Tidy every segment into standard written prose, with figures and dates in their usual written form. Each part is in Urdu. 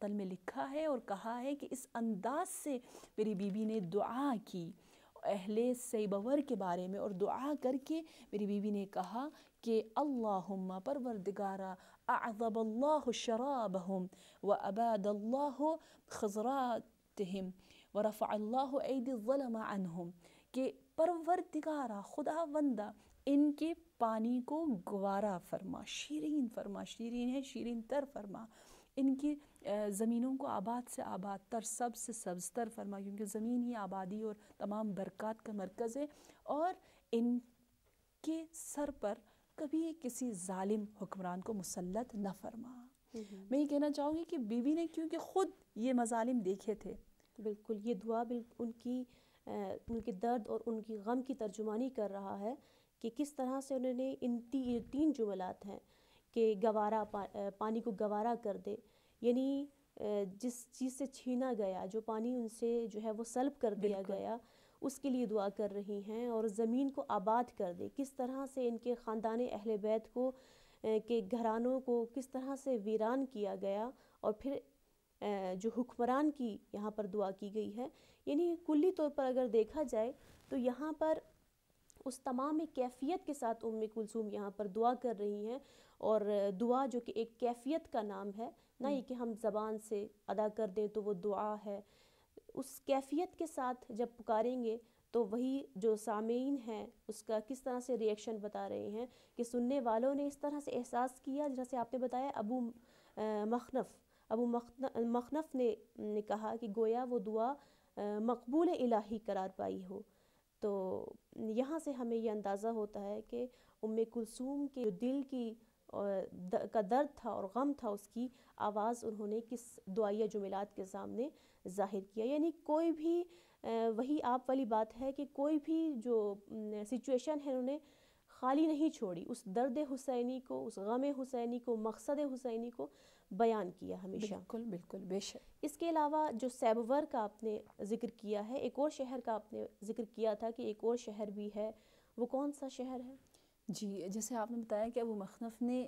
معطل میں لکھا ہے اور کہا ہے کہ اس انداز سے میری بیوی نے دعا کی اہل سیبور کے بارے میں، اور دعا کر کے میری بیوی نے کہا کہ اللہم پروردگارا اعذب اللہ شرابہم واباد اللہ خضراتہم ورفع اللہ ایدی الظلم عنہم، کہ پروردگارا خدا بندہ ان کے پانی کو گوارا فرما، شیرین فرما، شیرین ہے شیرین تر فرما، ان کی زمینوں کو آباد سے آباد تر، سبز سے سبز تر فرما، کیونکہ زمین ہی آبادی اور تمام برکات کا مرکز ہے، اور ان کے سر پر کبھی کسی ظالم حکمران کو مسلط نہ فرما۔ میں یہ کہنا چاہوں گی کہ بی بی نے کیونکہ خود یہ مظالم دیکھے تھے، بالکل یہ دعا ان کے درد اور ان کی غم کی ترجمانی کر رہا ہے کہ کس طرح سے انہوں نے ان تین جملات ہیں کہ گوارا، پانی کو گوارا کر دے، یعنی جس چیز سے چھینا گیا، جو پانی ان سے جو ہے وہ سلب کر دیا گیا، اس کے لیے دعا کر رہی ہیں، اور زمین کو آباد کر دے۔ کس طرح سے ان کے خاندان اہل بیت کو کے گھرانوں کو کس طرح سے ویران کیا گیا، اور پھر جو حکمران کی یہاں پر دعا کی گئی ہے، یعنی کلی طور پر اگر دیکھا جائے تو یہاں پر اس تمام کیفیت کے ساتھ کلثوم یہاں پر دعا کر رہی ہیں، اور دعا جو کہ ایک کیفیت کا نام ہے، نہ یہ کہ ہم زبان سے ادا کر دیں تو وہ دعا ہے، اس کیفیت کے ساتھ جب پکاریں گے تو وہی جو سامعین ہیں اس کا کس طرح سے ریئیکشن بتا رہے ہیں کہ سننے والوں نے اس طرح سے احساس کیا، جیسے آپ نے بتایا ابو مخنف نے کہا کہ گویا وہ دعا مقبول الہی قرار پائی ہو۔ تو یہاں سے ہمیں یہ اندازہ ہوتا ہے کہ کلثوم کے جو دل کی کا درد تھا اور غم تھا، اس کی آواز انہوں نے کس دعائیہ جملات کے سامنے ظاہر کیا، یعنی کوئی بھی وہی آپ والی بات ہے کہ کوئی بھی جو سچویشن ہے انہوں نے خالی نہیں چھوڑی، اس درد حسینی کو، اس غم حسینی کو، مقصد حسینی کو بیان کیا ہمیشہ۔ بالکل بالکل، بے شک۔ اس کے علاوہ جو سیبور کا آپ نے ذکر کیا ہے، ایک اور شہر کا آپ نے ذکر کیا تھا کہ ایک اور شہر بھی ہے، وہ کون سا شہر ہے؟ جی، جیسے آپ نے بتایا کہ ابو مخنف نے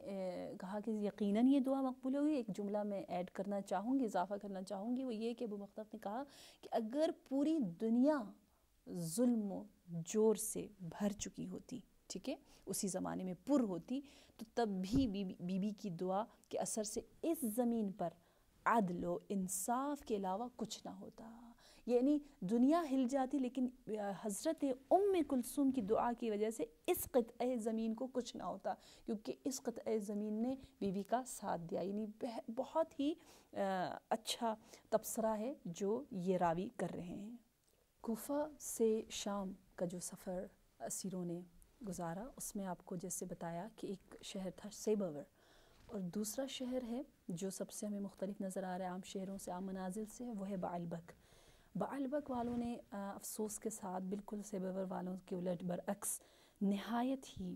کہا کہ یقیناً یہ دعا مقبول ہوگی، ایک جملہ میں ایڈ کرنا چاہوں گی، اضافہ کرنا چاہوں گی، وہ یہ کہ ابو مخنف نے کہا کہ اگر پوری دنیا ظلم و جور سے بھر چکی ہوتی، ٹھیک ہے، اسی زمانے میں پر ہوتی، تو تب بھی بی بی کی دعا کے اثر سے اس زمین پر عدل و انصاف کے علاوہ کچھ نہ ہوتا، یعنی دنیا ہل جاتی، لیکن حضرت کلثوم کی دعا کی وجہ سے اس قطعہ زمین کو کچھ نہ ہوتا، کیونکہ اس قطعہ زمین نے بی بی کا ساتھ دیا۔ یعنی بہت ہی اچھا تبصرہ ہے جو یہ راوی کر رہے ہیں۔ کوفہ سے شام کا جو سفر اسیروں نے گزارا، اس میں آپ کو جیسے بتایا کہ ایک شہر تھا سیبور، اور دوسرا شہر ہے جو سب سے ہمیں مختلف نظر آ رہا ہے عام شہروں سے، عام منازل سے، وہ ہے بعلبک۔ بعلبک والوں نے افسوس کے ساتھ بالکل سیبور والوں کے الٹ برعکس نہایت ہی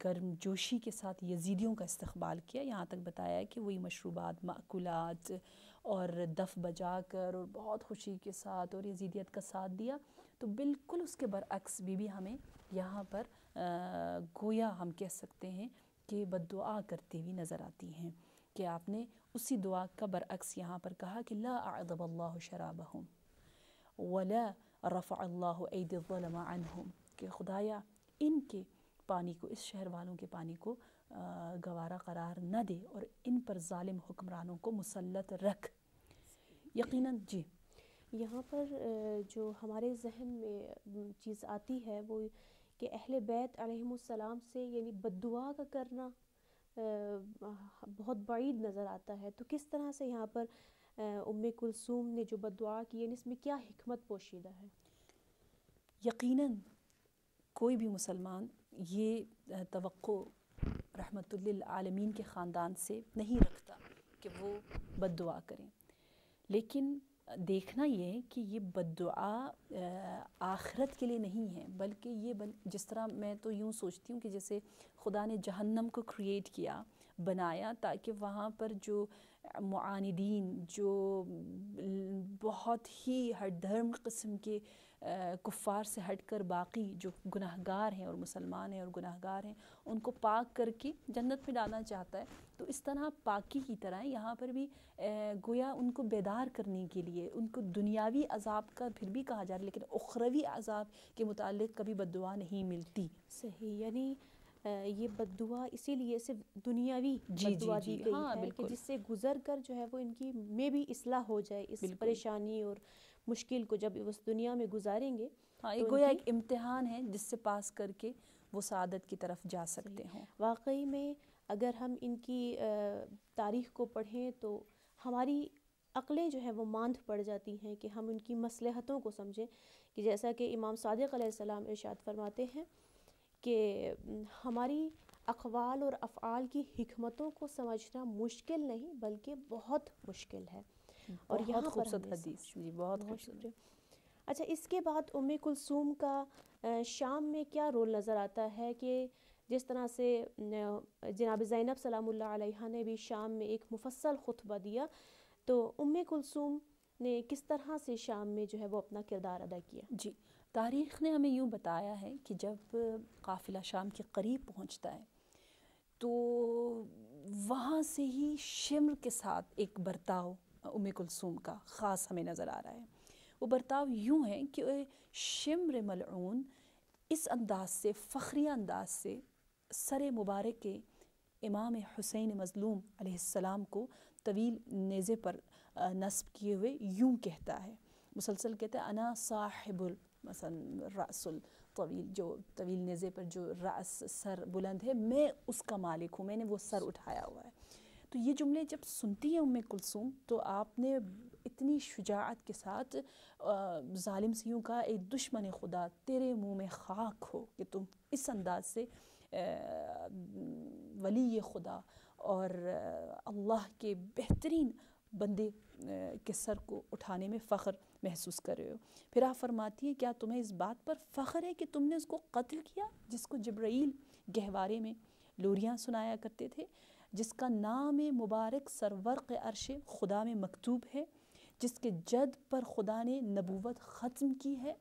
گرم جوشی کے ساتھ یزیدیوں کا استقبال کیا، یہاں تک بتایا کہ وہی مشروبات، مأکولات اور دف بجا کر اور بہت خوشی کے ساتھ اور یزیدیت کا ساتھ دیا۔ تو بالکل اس کے برعکس بی بی ہمیں یہاں پر گویا ہم کہہ سکتے ہیں کہ بد دعا کرتی ہوئی نظر آتی ہیں، کہ آپ نے اسی دعا کا برعکس یہاں پر کہا کہ لا اعذب اللہ شرابہم ولا رفع اللہ ایدی الظلم عنہم، کہ خدایا ان کے پانی کو، اس شہر والوں کے پانی کو گوارا قرار نہ دے اور ان پر ظالم حکمرانوں کو مسلط رکھ۔ یقیناً جی، یہاں پر جو ہمارے ذہن میں چیز آتی ہے وہ کہ اہل بیت علیہم السلام سے یعنی بد دعا کا کرنا بہت بعید نظر آتا ہے، تو کس طرح سے یہاں پر کلثوم نے جو بد دعا کی، یعنی اس میں کیا حکمت پوشیدہ ہے؟ یقیناً کوئی بھی مسلمان یہ توقع رحمت للعالمین کے خاندان سے نہیں رکھتا کہ وہ بد دعا کریں، لیکن دیکھنا یہ ہے کہ یہ بد دعا آخرت کے لیے نہیں ہے، بلکہ یہ جس طرح میں تو یوں سوچتی ہوں کہ جیسے خدا نے جہنم کو کریٹ کیا، بنایا، تاکہ وہاں پر جو معاندین، جو بہت ہی ہر دھرم قسم کے کفار سے ہٹ کر باقی جو گناہگار ہیں اور مسلمان ہیں اور گناہگار ہیں ان کو پاک کر کے جنت میں ڈالنا چاہتا ہے. تو اس طرح پاکی کی طرح یہاں پر بھی گویا ان کو بیدار کرنے کے لیے ان کو دنیاوی عذاب کا پھر بھی کہا جا رہا ہے لیکن اخروی عذاب کے متعلق کبھی بد دعا نہیں ملتی. صحیح، یعنی یہ بد دعا اسی لیے صرف دنیاوی بد دعا دی گئی ہاں ہے کہ بالکل جس سے گزر کر جو ہے وہ ان کی میں بھی اصلاح ہو جائے اس پریشانی اور مشکل کو جب اس دنیا میں گزاریں گے. ہاں یہ گویا ایک امتحان ہے جس سے پاس کر کے وہ سعادت کی طرف جا سکتے ہوں. واقعی میں اگر ہم ان کی تاریخ کو پڑھیں تو ہماری عقلیں جو ہے وہ ماندھ پڑ جاتی ہیں کہ ہم ان کی مصلحتوں کو سمجھیں کہ جیسا کہ امام صادق علیہ السلام ارشاد فرماتے ہیں کہ ہماری اقوال اور افعال کی حکمتوں کو سمجھنا مشکل نہیں بلکہ بہت مشکل ہے. اور یہاں پر خوبصورت حدیث جی بہت خوبصورت. اچھا، اس کے بعد ام کلثوم کا شام میں کیا رول نظر آتا ہے کہ جس طرح سے جناب زینب سلام اللہ علیہا نے بھی شام میں ایک مفصل خطبہ دیا، تو ام کلثوم نے کس طرح سے شام میں جو ہے وہ اپنا کردار ادا کیا؟ جی تاریخ نے ہمیں یوں بتایا ہے کہ جب قافلہ شام کے قریب پہنچتا ہے تو وہاں سے ہی شمر کے ساتھ ایک برتاؤ ام کلثوم کا خاص ہمیں نظر آ رہا ہے. وہ برتاؤ یوں ہے کہ شمر ملعون اس انداز سے فخریہ انداز سے سر مبارک کے امام حسین مظلوم علیہ السلام کو طویل نیزے پر نصب کیے ہوئے یوں کہتا ہے، مسلسل کہتا ہے انا صاحب مثلا رأس الطویل، جو طویل نیزے پر جو رأس سر بلند ہے میں اس کا مالک ہوں، میں نے وہ سر اٹھایا ہوا ہے. تو یہ جملے جب سنتی ہیں ام کلثوم تو آپ نے اتنی شجاعت کے ساتھ ظالم سے یوں کہا اے دشمن خدا تیرے منہ میں خاک ہو کہ تم اس انداز سے ولی خدا اور اللہ کے بہترین بندے کے سر کو اٹھانے میں فخر محسوس کر رہے ہو. پھر آپ فرماتی ہیں کیا تمہیں اس بات پر فخر ہے کہ تم نے اس کو قتل کیا جس کو جبرائیل گہوارے میں لوریاں سنایا کرتے تھے، جس کا نام مبارک سرورق عرش خدا میں مکتوب ہے، جس کے جد پر خدا نے نبوت ختم کی ہے،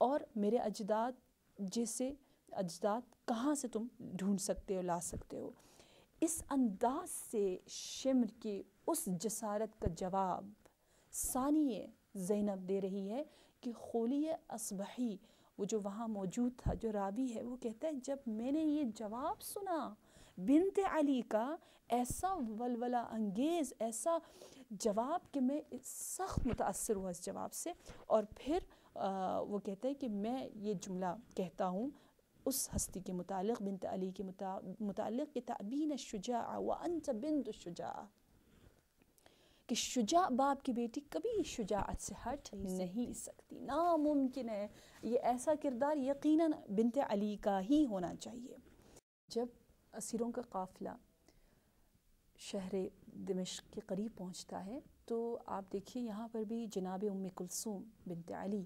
اور میرے اجداد جیسے اجداد کہاں سے تم ڈھونڈ سکتے ہو لا سکتے ہو. اس انداز سے شمر کی اس جسارت کا جواب ثانیہ زینب دے رہی ہے کہ خولی اصبحی وہ جو وہاں موجود تھا جو راوی ہے وہ کہتا ہے جب میں نے یہ جواب سنا بنت علی کا، ایسا ولولہ انگیز ایسا جواب کہ میں سخت متاثر ہوا اس جواب سے. اور پھر وہ کہتا ہے کہ میں یہ جملہ کہتا ہوں اس ہستی کے متعلق بنت علی کے متعلق کہ تأبین الشجاع وانت بنت الشجاع، کہ شجاع باپ کی بیٹی کبھی شجاعت سے ہٹ نہیں سکتی، ناممکن ہے. یہ ایسا کردار یقیناً بنت علی کا ہی ہونا چاہیے. جب اسیروں کا قافلہ شہر دمشق کے قریب پہنچتا ہے تو آپ دیکھیے یہاں پر بھی جناب ام کلثوم بنت علی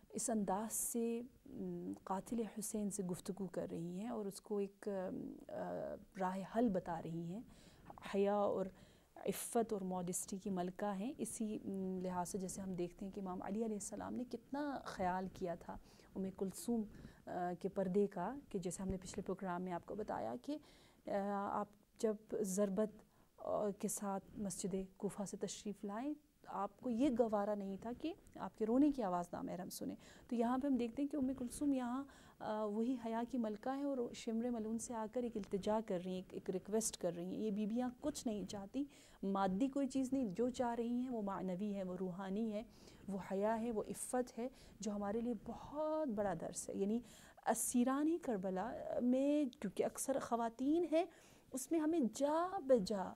اس انداز سے قاتل حسین سے گفتگو کر رہی ہیں اور اس کو ایک راہ حل بتا رہی ہیں. حیا اور عفت اور ماڈسٹی کی ملکہ ہیں. اسی لحاظ سے جیسے ہم دیکھتے ہیں کہ امام علی علیہ السلام نے کتنا خیال کیا تھا ام کلثوم کے پردے کا، کہ جیسے ہم نے پچھلے پروگرام میں آپ کو بتایا کہ آپ جب ضربت کے ساتھ مسجد کوفہ سے تشریف لائیں آپ کو یہ گوارا نہیں تھا کہ آپ کے رونے کی آواز نامحرم سنیں. تو یہاں پہ ہم دیکھتے ہیں کہ ام کلثوم یہاں وہی حیا کی ملکہ ہیں اور شمر ملعون سے آ کر ایک التجا کر رہی ہیں، ایک ریکویسٹ کر رہی ہیں. یہ بیویاں کچھ نہیں چاہتی، مادی کوئی چیز نہیں، جو چاہ رہی ہیں وہ معنوی ہے، وہ روحانی ہے، وہ حیا ہے، وہ عفت ہے، جو ہمارے لیے بہت بڑا درس ہے. یعنی اسیران کربلا میں کیونکہ اکثر خواتین ہیں اس میں ہمیں جا بجا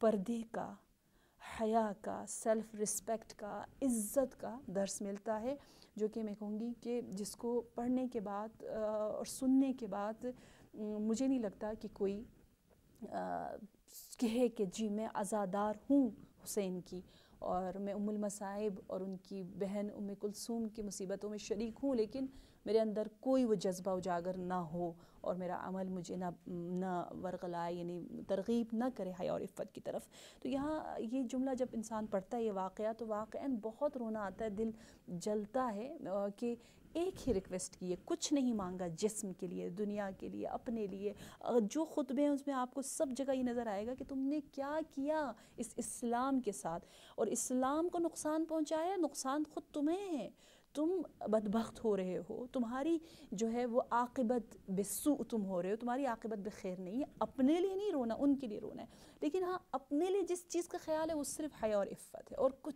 پردے کا، حیا کا، سیلف رسپیکٹ کا، عزت کا درس ملتا ہے، جو کہ میں کہوں گی کہ جس کو پڑھنے کے بعد اور سننے کے بعد مجھے نہیں لگتا کہ کوئی کہے کہ جی میں عزادار ہوں حسین کی اور میں ام المصائب اور ان کی بہن ام کلثوم کی مصیبتوں میں شریک ہوں، لیکن میرے اندر کوئی وہ جذبہ اجاگر نہ ہو اور میرا عمل مجھے نہ ورغلائے، یعنی ترغیب نہ کرے حیا اور عفت کی طرف۔ تو یہاں یہ جملہ جب انسان پڑھتا ہے یہ واقعہ، تو واقعاً بہت رونا آتا ہے، دل جلتا ہے کہ ایک ہی ریکویسٹ کی ہے، کچھ نہیں مانگا جسم کے لیے، دنیا کے لیے، اپنے لیے۔ جو خطبے ہیں اس میں آپ کو سب جگہ یہ نظر آئے گا کہ تم نے کیا کیا اس اسلام کے ساتھ، اور اسلام کو نقصان پہنچایا، نقصان خود تمہیں ہے، تم بدبخت ہو رہے ہو، تمہاری جو ہے وہ عاقبت بسوء تم ہو رہے ہو، تمہاری عاقبت بخیر نہیں ہے۔ اپنے لیے نہیں رونا، ان کے لیے رونا ہے، لیکن ہاں اپنے لیے جس چیز کا خیال ہے وہ صرف حیا اور عفت ہے اور کچھ